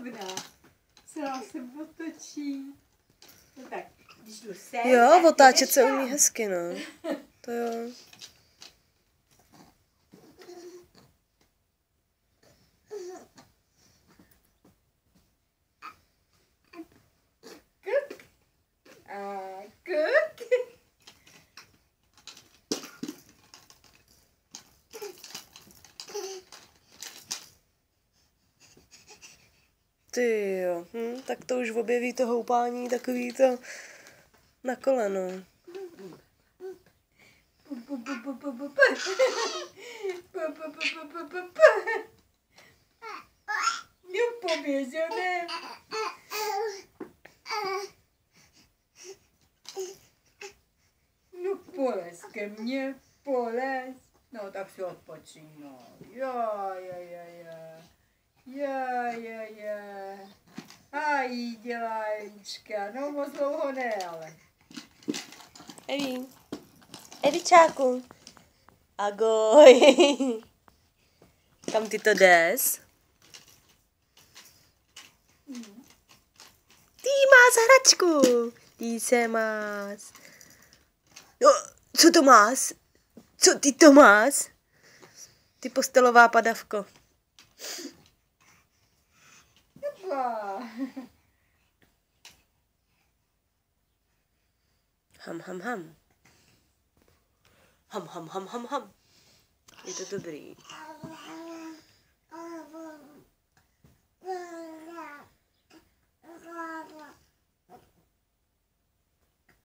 šikovná. Celá se otočí. No tak, když jdu sem, Jo, otáčet se umí hezky, no. To jo. Kuk. A kuk. Ty jo, tak to už objeví to houpání takový to na koleno. No poběžeme. No polez ke mně, polez. No tak si odpočíň, no. Jo. A jí dělá Evička, no moc dlouho ne, ale. Evičáku. Agoj. Kam ty to jdeš? Ty máš hračku. Ty se máš. No, co to máš? Co ty to máš? Ty postelová padavko. Ham. Ham. Je to dobrý.